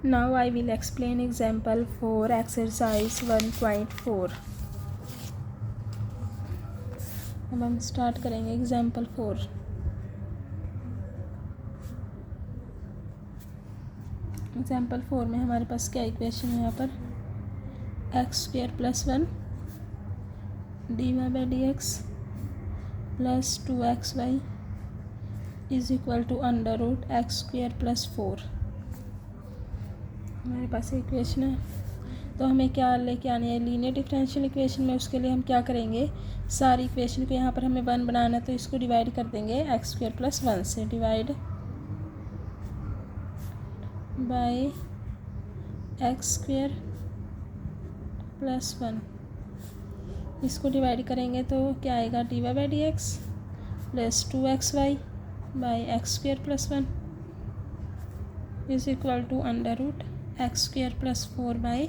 Now I will explain example for exercise 1.4. अब हम start करेंगे एग्जाम्पल 4. एग्जाम्पल 4 में हमारे पास क्या इक्वेशन है यहाँ पर, x² + 1 dy/dx + 2xy = √x² + 4. हमारे पास इक्वेशन है. तो हमें क्या लेके आनी है लीनियर डिफरेंशियल इक्वेशन में. उसके लिए हम क्या करेंगे, सारी इक्वेशन को यहाँ पर हमें 1 बनाना है तो इसको डिवाइड कर देंगे x² + 1 से. Divide by x² + 1. इसको डिवाइड करेंगे तो क्या आएगा, dy/dx + 2xy / x² + 1 = √x² + 4 /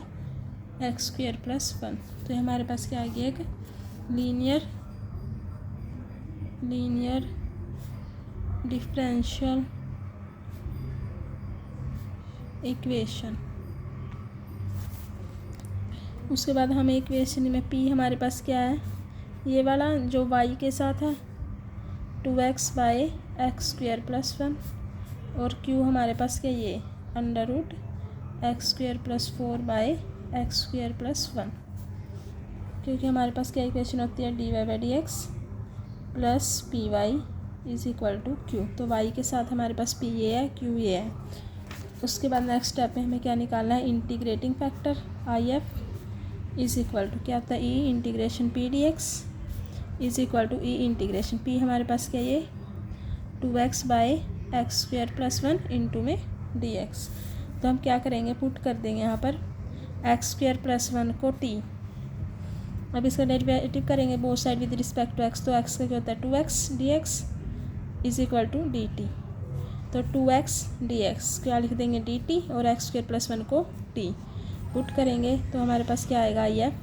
x² + 1. तो हमारे पास क्या आ गया, एक लीनियर डिफरेंशियल इक्वेशन. उसके बाद हमें इक्वेशन में p हमारे पास क्या है, ये वाला जो y के साथ है 2x/x² + 1 और q हमारे पास क्या, ये √x² + 4 / x² + 1. क्योंकि हमारे पास क्या इक्वेशन होती है, dy/dx + py = q. तो y के साथ हमारे पास p ये है, q ये है. उसके बाद नेक्स्ट स्टेप में हमें क्या निकालना है, इंटीग्रेटिंग फैक्टर IF क्या होता है, e∫pdx e∫p. हमारे पास क्या, ये 2x/x² + 1 इंटू में dx. तो हम क्या करेंगे, पुट कर देंगे यहाँ पर x² + 1 को t. अब इसका डेरिवेटिव करेंगे both side with respect to x. तो x का क्या होता है 2x dx = dt. तो 2x dx क्या लिख देंगे dt और x² + 1 को t. पुट करेंगे तो हमारे पास क्या आएगा, IF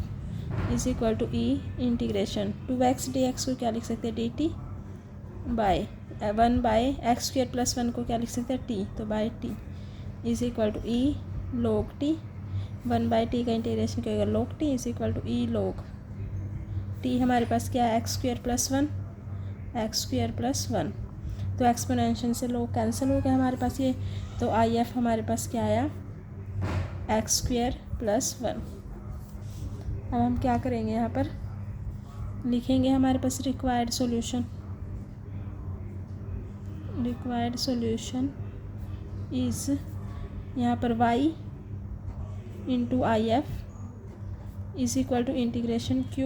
e∫ 2x dx को क्या लिख सकते हैं dt बाय 1/x² + 1 को क्या लिख सकते हैं t. तो bye t = e log t. 1/t का इंटीग्रेशन क्या होगा log t = e log t. हमारे पास क्या है x² + 1 x² + 1. तो एक्सपोनेंशियल से लोग कैंसिल हो गया हमारे पास ये. तो IF हमारे पास क्या आया, x² + 1. अब हम क्या करेंगे, यहाँ पर लिखेंगे हमारे पास रिक्वायर्ड सॉल्यूशन इज़ यहाँ पर y into IF = integration q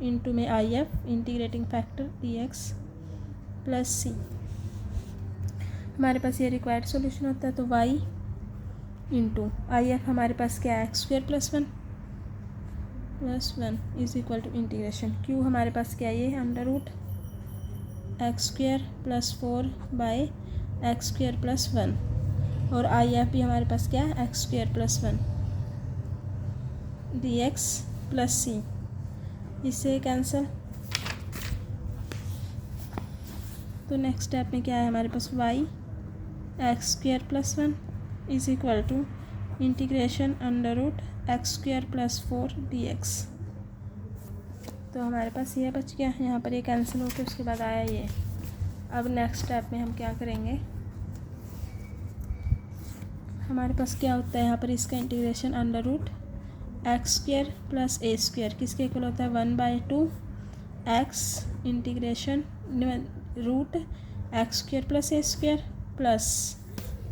into में IF integrating factor dx + c. हमारे पास ये रिक्वायर्ड सॉल्यूशन होता है. तो y इंटू IF हमारे पास क्या है, x² + 1 = इंटीग्रेशन q हमारे पास क्या है, ये √x² + 4 / x² + 1 और IF भी हमारे पास क्या है x² + 1 dx + c. इससे कैंसिल. तो नेक्स्ट स्टेप में क्या है हमारे पास, y x² + 1 = integration √x² + 4 dx. तो हमारे पास ये बच गया, यहाँ पर ये कैंसिल होकर उसके बाद आया ये. अब नेक्स्ट स्टेप में हम क्या करेंगे, हमारे पास क्या होता है यहाँ पर, इसका इंटीग्रेशन √x² + a². किसके इक्वल होता है 1/2 x integration √x² + a² plus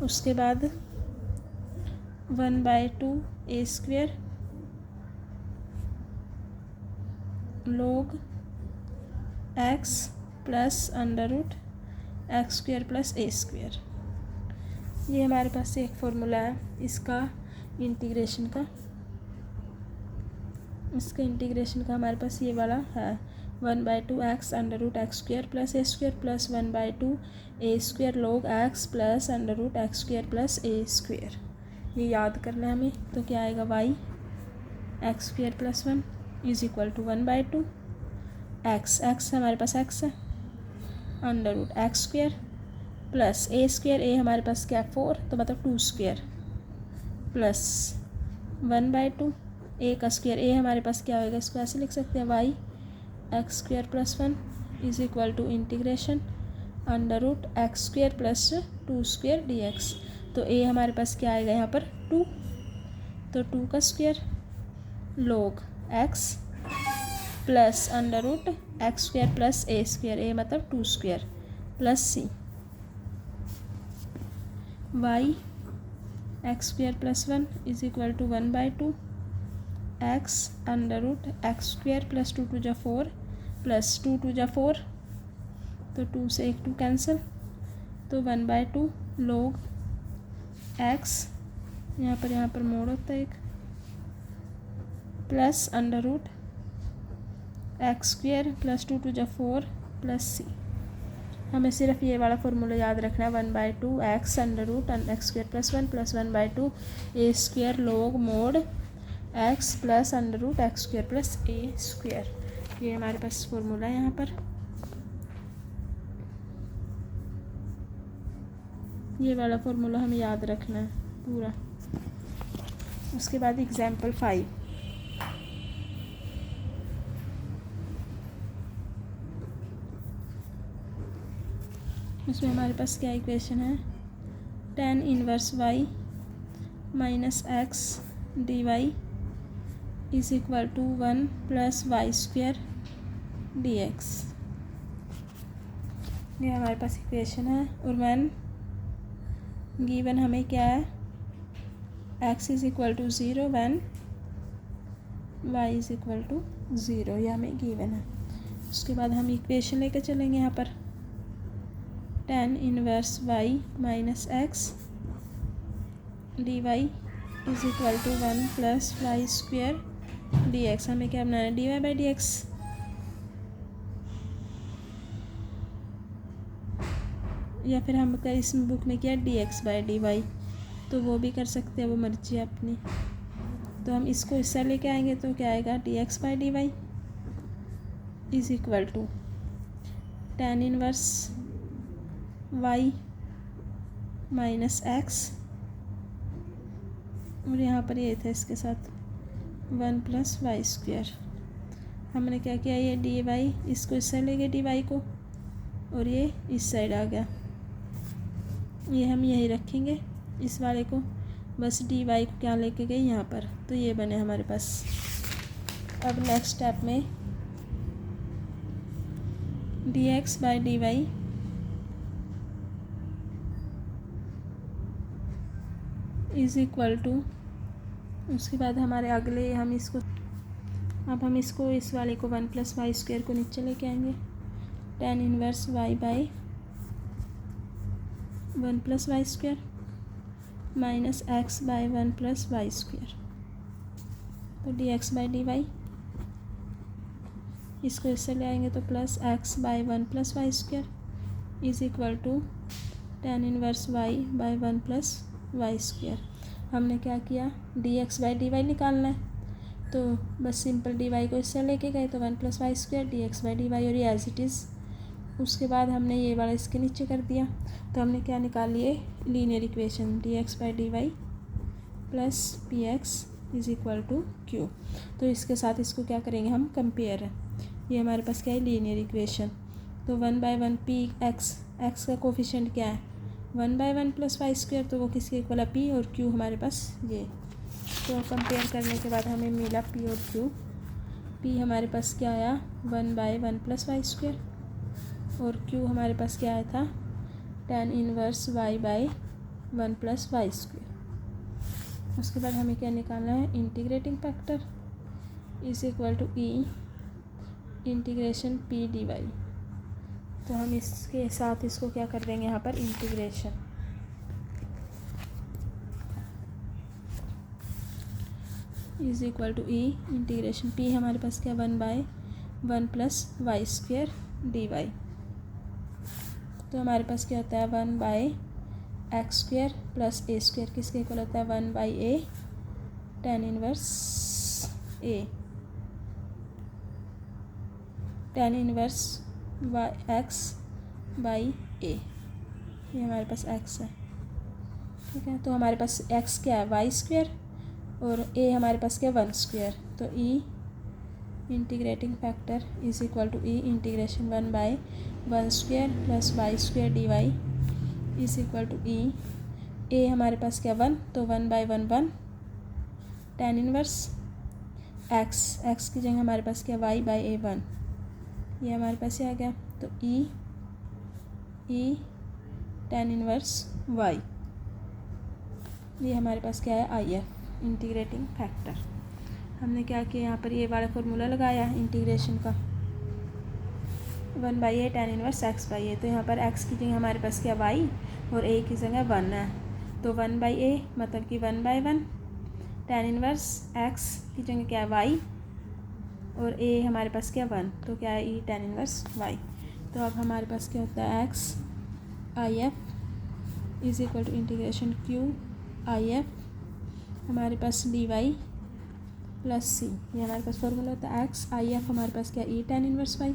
उसके बाद 1/2 a² log x + √x² + a². ये हमारे पास एक फॉर्मूला है इसका इंटीग्रेशन का. हमारे पास ये वाला है 1/2 x √x² + a² plus 1/2 a² log x + √x² + a². ये याद करना है हमें. तो क्या आएगा y x² + 1 = 1/2 x हमारे पास x है √x² प्लस a². a हमारे पास क्या 4 तो मतलब 2² प्लस 1/2 ए का स्क्वायर, ए हमारे पास क्या होगा, इसको ऐसे लिख सकते हैं y x square plus 1 is equal to integration under root x square plus 2 square d x. तो ए हमारे पास क्या आएगा यहाँ पर 2, तो 2 का square log x plus under root x square plus a square, ए मतलब 2 square plus c y x square plus 1 is equal to 1/2 x under root x square plus 2 2 जा 4 प्लस 2 2 जा 4, तो 2 से 1 2 कैंसिल, तो 1/2 log एक्स, यहाँ पर मोड़ होता है एक, plus under root x square plus 2 2 जा 4 प्लस सी। हमें सिर्फ ये वाला फॉर्मूला याद रखना है, 1/2 x under root x square plus 1 plus 1/2 a square log mod x plus under root x square plus a square. ये हमारे पास फॉर्मूला है यहाँ पर, ये वाला फॉर्मूला हमें याद रखना है पूरा। उसके बाद एग्जाम्पल 5, उसमें हमारे पास क्या इक्वेशन है, tan inverse y minus x d y is equal to 1 plus y square d x. ये हमारे पास इक्वेशन है। और व्हेन गिवन हमें क्या है, x is equal to 0 when y is equal to 0, ये हमें गिवन है। उसके बाद हम इक्वेशन लेकर चलेंगे यहाँ पर, tan inverse y minus x d y is equal to 1 plus y square d x. हमें क्या बनाना है, d y by d x, या फिर हम कर इस बुक में किया d x by d y, तो वो भी कर सकते हैं, वो मर्जी है अपनी। तो हम इसको इससे लेके आएंगे तो क्या आएगा, d x by d y is equal to tan inverse y minus x, और यहाँ पर ये था इसके साथ 1 प्लस वाई स्क्वायर। हमने क्या किया, ये डी वाई, इसको इस साइड ले गए डी वाई को, और ये इस साइड आ गया, ये हम यही रखेंगे इस वाले को, बस डी वाई को क्या लेके गए यहाँ पर, तो ये बने हमारे पास। अब नेक्स्ट स्टेप में d x by d y is equal to, उसके बाद हमारे अगले हम इसको, अब हम इसको इस वाले को 1 प्लस वाई स्क्वायर को नीचे लेके आएंगे, tan inverse y by 1 plus y square minus x by 1 plus y square, तो d x by d y, इसको इससे ले आएंगे तो plus x by 1 plus y square is equal to tan inverse y by 1 plus y square. हमने क्या किया, d x by d y निकालना है, तो बस सिंपल डी वाई को इससे लेके गए तो 1 plus y square d x by d y, और ये एज इट इज़। उसके बाद हमने ये वाला इसके नीचे कर दिया, तो हमने क्या निकाल लिए, linear equation d x by d y plus p x is equal to q. तो इसके साथ इसको क्या करेंगे हम, कंपेयर है, ये हमारे पास क्या है, लीनियर इक्वेशन। तो 1/1 पी एक्स, एक्स का कोफिशिएंट क्या है 1/1 प्लस वाई स्क्वायर, तो वो किसके इक्वल है, पी, और क्यू हमारे पास ये। तो कंपेयर करने के बाद हमें मिला पी और क्यू। पी हमारे पास क्या आया 1/1 प्लस वाई स्क्वायर, और क्यू हमारे पास क्या आया था tan inverse y by 1 plus y square. उसके बाद हमें क्या निकालना है, integrating factor is equal to e integration p d y. तो हम इसके साथ इसको क्या कर देंगे यहाँ पर, integration is equal to e integration p हमारे पास क्या 1/1 plus y square d y. तो हमारे पास क्या होता है 1/x square plus a square, किसके इक्वल होता है 1/a tan inverse a, tan inverse x by a, ये हमारे पास x है। ठीक है। तो हमारे पास एक्स क्या है, वाई स्क्वायर, और ए हमारे पास क्या है, 1 स्क्वायर। तो e integrating factor is equal to e integration 1/1 square plus y square d y is equal to e. ए हमारे पास क्या 1, तो 1/1 1 tan इनवर्स एक्स की जगह हमारे पास क्या y/a1, ये हमारे पास ये आ गया। तो ई tan इनवर्स y, ये हमारे पास क्या है, आई एफ इंटीग्रेटिंग फैक्टर। हमने क्या किया यहाँ पर, ये वाला फॉर्मूला लगाया इंटीग्रेशन का, 1/a tan इनवर्स x/a। तो यहाँ पर x की जगह हमारे पास क्या y और a की जगह 1 है, तो 1/a मतलब कि 1/1 tan इनवर्स x की जगह क्या है y और a हमारे पास क्या 1, तो क्या है e tan इनवर्स y। तो अब हमारे पास क्या होता है, x I F is equal to integration q I F हमारे पास डी वाई प्लस सी, ये हमारे पास फॉर्मूला होता है। एक्स आई एफ हमारे पास क्या e tan inverse y,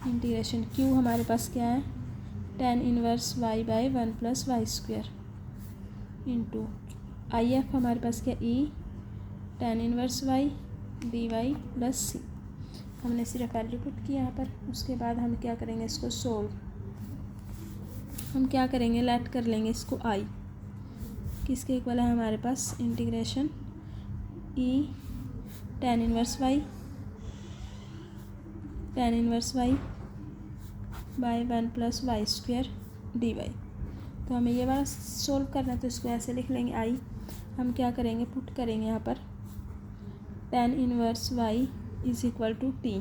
integration Q हमारे पास क्या है, tan inverse y/1 plus y square into I F हमारे पास क्या e tan inverse y d y plus c. हमने सिर्फ वैल्यू पुट किया यहाँ पर। उसके बाद हम क्या करेंगे, इसको सोल्व, हम क्या करेंगे, लेट कर लेंगे इसको आई, किसके इक्वल है हमारे पास, integration e tan inverse y by 1 plus y square d y. तो हमें ये वाला सोल्व करना है, तो इसको ऐसे लिख लेंगे आई। हम क्या करेंगे, पुट करेंगे यहाँ पर tan inverse y is equal to t.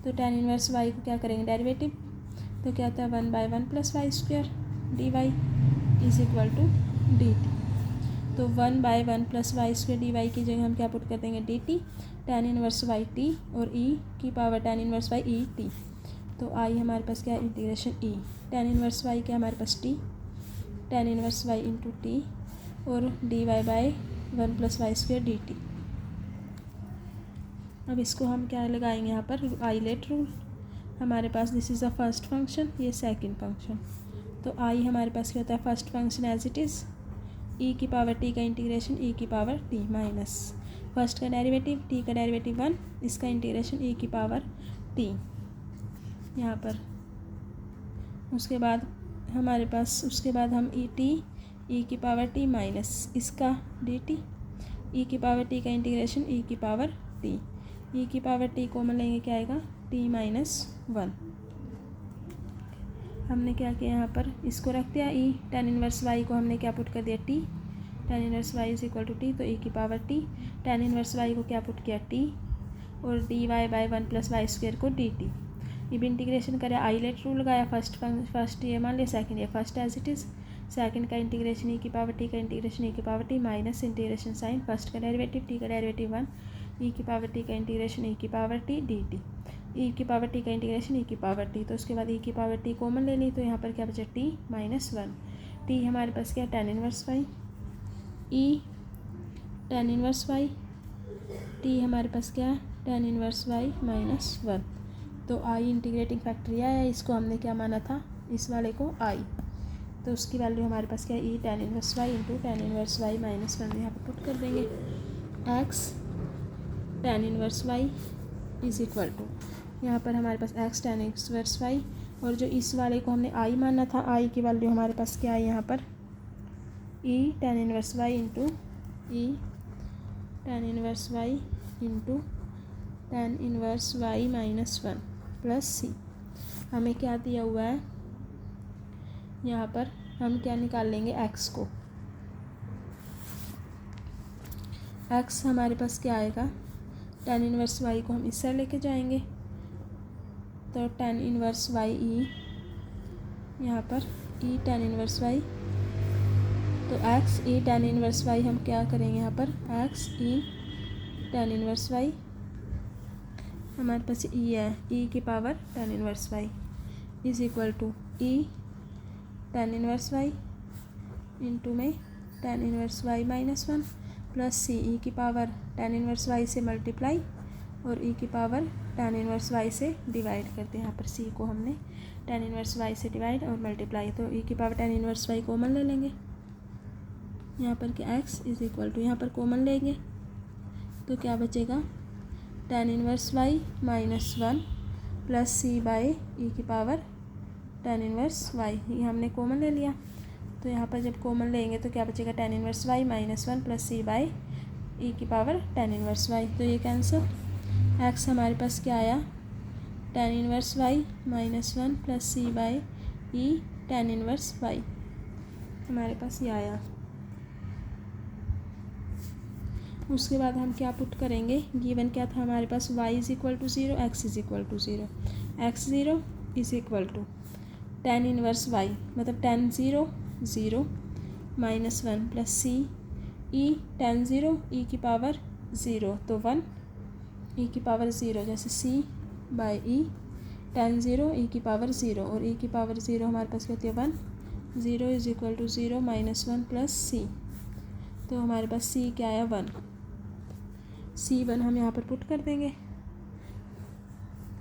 तो tan इनवर्स y को क्या करेंगे, डेरिवेटिव, तो क्या होता है 1/1 plus y square d y is equal to d t. तो 1/1 plus y square d y की जगह हम क्या पुट कर देंगे, d t, tan inverse y t और ई की power tan inverse y e t. तो आई हमारे पास क्या है, integration e tan inverse y क्या हमारे पास t, tan inverse y into t और d y 1 plus y square D t. अब इसको हम क्या लगाएंगे यहाँ पर, आइलेट रूल। हमारे पास this is a first function, ये सेकंड फंक्शन। तो आई हमारे पास क्या होता है, first function as it is e की पावर टी का इंटीग्रेशन ई की पावर टी माइनस फर्स्ट का डेरिवेटिव टी का डेरिवेटिव 1, इसका इंटीग्रेशन ई की पावर टी यहाँ पर। उसके बाद हमारे पास, उसके बाद हम ई की पावर टी माइनस इसका डी टी, ई की पावर टी का इंटीग्रेशन ई की पावर टी, ई की पावर टी कॉमन लेंगे क्या आएगा, टी माइनस 1। हमने क्या किया यहाँ पर, इसको रख दिया ई, tan इनवर्स वाई को हमने क्या पुट कर दिया, t, tan inverse y is equal to t, तो ई की power t, tan inverse y को क्या पुट किया, टी, और d y by 1 plus y square को डी टी। अब इंटीग्रेशन करें, आइलेट रूल लगाया, फर्स्ट ये मान लिया, सेकंड ये first as it is, second का इंटीग्रेशन ई की पावर टी का इंटीग्रेशन ई की power t minus integration sign first का डेरिवेटिव टी का डेरिवेटिव 1, ई की पावर टी का इंटीग्रेशन ई की पावर टी डी टी, ई की पावर टी का इंटीग्रेशन ई की पावर टी। तो उसके बाद ई की पावर टी कॉमन ले ली, तो यहाँ पर क्या बचा, टी माइनस 1, टी हमारे पास क्या, tan इनवर्स वाई, ई tan इनवर्स वाई, टी हमारे पास क्या है, tan इनवर्स वाई माइनस 1। तो आई इंटीग्रेटिंग फैक्टर यह है, इसको हमने क्या माना था, इस वाले को आई, तो उसकी वैल्यू हमारे पास क्या है, e tan inverse y into tan inverse y minus 1 यहाँ पर पुट कर देंगे। X tan inverse y is equal to, यहाँ पर हमारे पास एक्स tan इनवर्स वाई, और जो इस वाले को हमने आई माना था, आई की वैल्यू हमारे पास क्या है यहाँ पर, e tan inverse y into e tan inverse y into tan inverse y minus 1 plus c. हमें क्या दिया हुआ है यहाँ पर, हम क्या निकाल लेंगे, एक्स को, एक्स हमारे पास क्या आएगा, tan इनवर्स वाई को हम इस साइड लेके जाएंगे, तो tan इनवर्स वाई ई, यहाँ पर ई tan इनवर्स वाई, तो x e tan inverse y हम क्या करेंगे यहाँ पर, x e tan inverse y, हमारे पास ई है, ई की power tan inverse y is equal to e tan inverse y into में tan inverse y minus 1 plus c, e की पावर tan इनवर्स वाई से मल्टीप्लाई और e की power tan inverse y से divide करते हैं। यहाँ पर c को हमने tan इनवर्स y से डिवाइड और मल्टीप्लाई, तो e की power tan inverse y common ले लेंगे यहाँ पर कि x इज इक्वल टू, यहाँ पर कॉमन लेंगे तो क्या बचेगा tan inverse y minus 1 plus c by e की पावर tan इनवर्स y, ये हमने कॉमन ले लिया। तो यहाँ पर जब कॉमन लेंगे तो क्या बचेगा tan inverse y minus 1 plus c by e की पावर tan इनवर्स y, तो ये कैंसिल। x हमारे पास क्या आया tan inverse y minus 1 plus c by e tan inverse y, हमारे पास ये आया। उसके बाद हम क्या पुट करेंगे, गिवन क्या था हमारे पास y is equal to 0, x is equal to 0, x 0 is equal to tan inverse y मतलब tan 0 0 minus 1 plus c e tan 0 e की पावर 0 तो 1 e की पावर 0, जैसे c by e tan 0 e की पावर 0 और e की power 0 हमारे पास क्या होती है 1, 0 is equal to 0 minus 1 plus c, तो हमारे पास c क्या आया 1, c1 हम यहाँ पर पुट कर देंगे।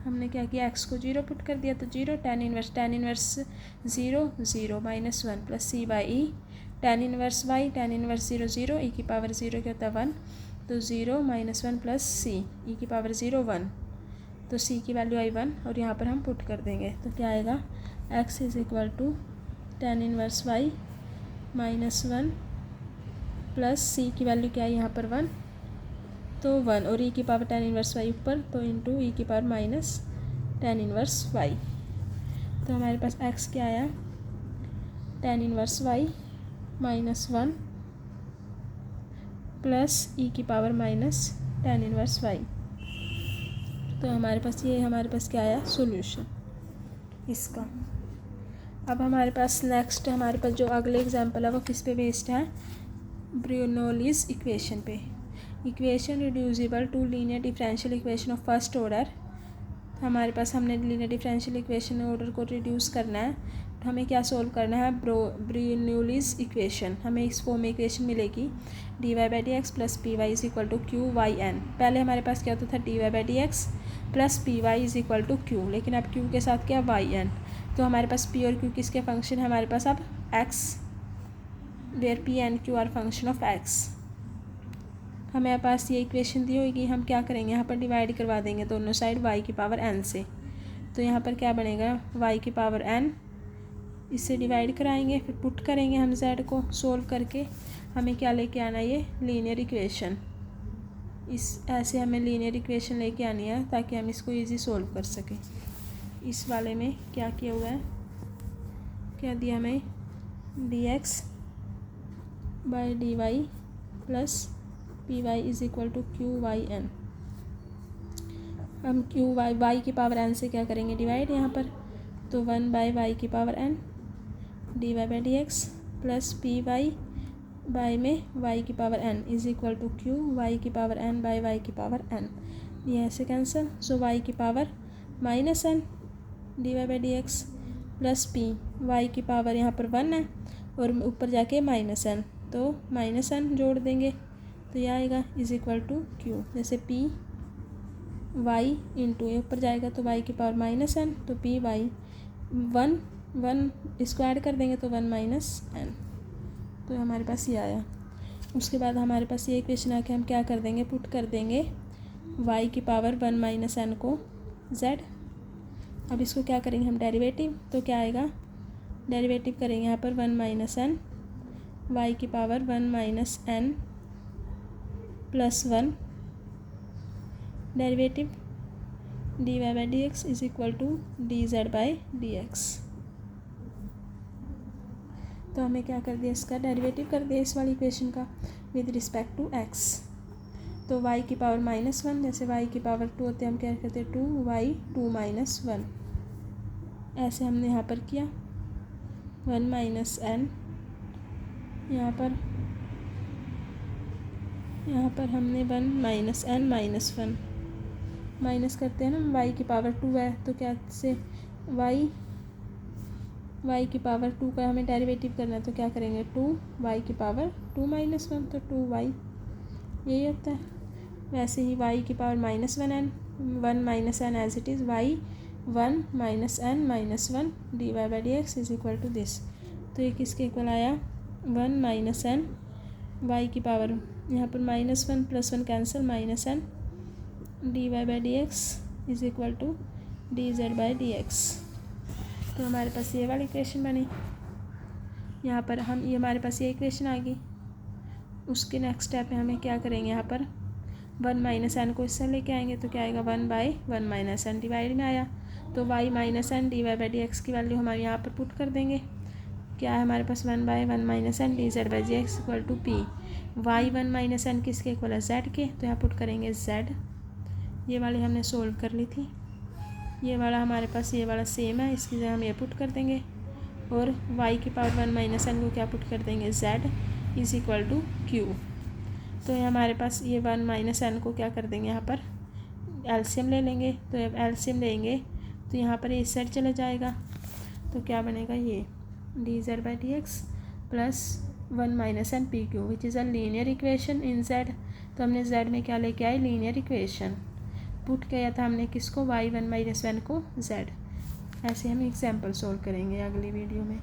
हमने क्या किया x को 0 पुट कर दिया तो 0 tan inverse 0 0 minus 1 plus c by e tan inverse y tan inverse 0 0 e की पावर 0 क्या होता है 1, तो 0 माइनस 1 प्लस सी ई की पावर 0 1, तो c की वैल्यू आई 1 और यहाँ पर हम पुट कर देंगे तो क्या आएगा x is equal to tan inverse y minus 1 plus c की वैल्यू क्या है यहाँ पर 1, तो 1 और e की पावर tan इनवर्स y ऊपर तो इंटू e की power minus tan inverse y, तो हमारे पास x क्या आया tan inverse y minus 1 plus e की power minus tan inverse y, तो हमारे पास क्या आया सॉल्यूशन इसका। अब हमारे पास नेक्स्ट हमारे पास जो अगले एग्जांपल है वो किस पे बेस्ड है, ब्रिनोलिस इक्वेशन पे। Equation reducible to linear differential equation of first order, हमारे पास हमने लीनियर डिफरेंशियल इक्वेशन ऑर्डर को रिड्यूस करना है तो हमें क्या सोल्व करना है ब्रिनोलिस इक्वेशन। हमें इस फॉर्म में इक्वेशन मिलेगी dy by d x plus p y is equal to q y n. पहले हमारे पास क्या होता था dy by d x plus p y is equal to q, लेकिन अब क्यू के साथ क्या वाई एन, तो हमारे पास p और q किसके फंक्शन है हमारे पास अब x, where p and q are function of x। हमें पास ये इक्वेशन दी होगी, हम क्या करेंगे यहाँ पर डिवाइड करवा देंगे दोनों साइड y की पावर n से, तो यहाँ पर क्या बनेगा y की पावर n, इससे डिवाइड कराएंगे फिर पुट करेंगे हम z को सोल्व करके, हमें क्या लेके आना है ये लीनियर इक्वेशन। इस ऐसे हमें लीनियर इक्वेशन लेके आनी है ताकि हम इसको इजी सोल्व कर सकें। इस वाले में क्या किया हुआ है, क्या दिया हमें dx by dy plus p y is equal to q y n. हम क्यू वाई की पावर एन से क्या करेंगे डिवाइड यहाँ पर, तो 1 बाई वाई की power n d y by d x plus p y by में वाई की power n is equal to q y की पावर एन बाई वाई की पावर एन, ये ऐसे कैंसिल। सो वाई की power minus n d y by d x plus p y की power यहाँ पर 1 है और ऊपर जाके माइनस एन, तो माइनस एन जोड़ देंगे तो यह आएगा इज इक्वल टू क्यू, जैसे पी वाई इंटू ए ऊपर जाएगा तो वाई की पावर माइनस एन, तो पी वाई 1 इसको ऐड कर देंगे तो 1 माइनस एन, तो हमारे पास ये आया। उसके बाद हमारे पास ये इक्वेशन आके हम क्या कर देंगे पुट कर देंगे y की पावर 1 माइनस एन को z। अब इसको क्या करेंगे हम डेरिवेटिव, तो क्या आएगा डेरिवेटिव करेंगे यहाँ पर 1 माइनस एन y की power 1 minus n plus 1 derivative dy by d x is equal to dz by d x. तो हमें क्या कर दिया इसका डेरिवेटिव कर दिया इस वाली इक्वेशन का विद रिस्पेक्ट टू x, तो y की पावर माइनस 1, जैसे y की पावर 2 होते हैं हम क्या करते हैं 2y 2 माइनस 1, ऐसे हमने यहाँ पर किया 1 माइनस एन, यहाँ पर हमने 1 माइनस एन माइनस 1 माइनस करते हैं ना, y की पावर 2 है तो क्या से y की पावर 2 का हमें डेरिवेटिव करना है तो क्या करेंगे 2y की पावर 2 माइनस 1, तो 2y यही होता है। वैसे ही y की power minus 1n one minus n as it is, y one minus n minus one d y by d x is equal to this. तो ये किसके इक्वल आया, वन माइनस एन वाई की पावर, यहाँ पर minus one plus one cancel, minus n d y by d x is equal to d z by d x. तो हमारे पास ये वाली इक्वेशन बनी। यहाँ पर हम ये हमारे पास ये इक्वेशन आ गई। उसके नेक्स्ट स्टेप में हमें क्या करेंगे, यहाँ पर वन माइनस एन को इससे लेके आएंगे तो क्या आएगा, one by one minus n divide में आया तो y minus n d y by d x की वैल्यू हमारे यहाँ पर पुट कर देंगे। क्या है हमारे पास, one by one minus n d z by g x equal to p. Y one minus n किसके इक्वल है, जेड के, तो यहाँ पुट करेंगे जेड। ये वाली हमने सोल्व कर ली थी, ये वाला हमारे पास ये वाला सेम है, इसकी जगह हम ये पुट कर देंगे और y की पावर वन माइनस एन को क्या पुट कर देंगे, z is equal to q. तो ये हमारे पास ये वन माइनस एन को क्या कर देंगे, यहाँ पर एलसीएम ले लेंगे। तो जब एलसीएम लेंगे तो यहाँ पर इस साइड चला जाएगा तो क्या बनेगा, ये d z by d x plus one minus n p q which is a linear equation in z। तो हमने z में क्या लेके आए, लीनियर इक्वेशन पुट किया था हमने किसको, वाई वन माइनस वन को z। ऐसे हम एग्जाम्पल सोल्व करेंगे अगली वीडियो में।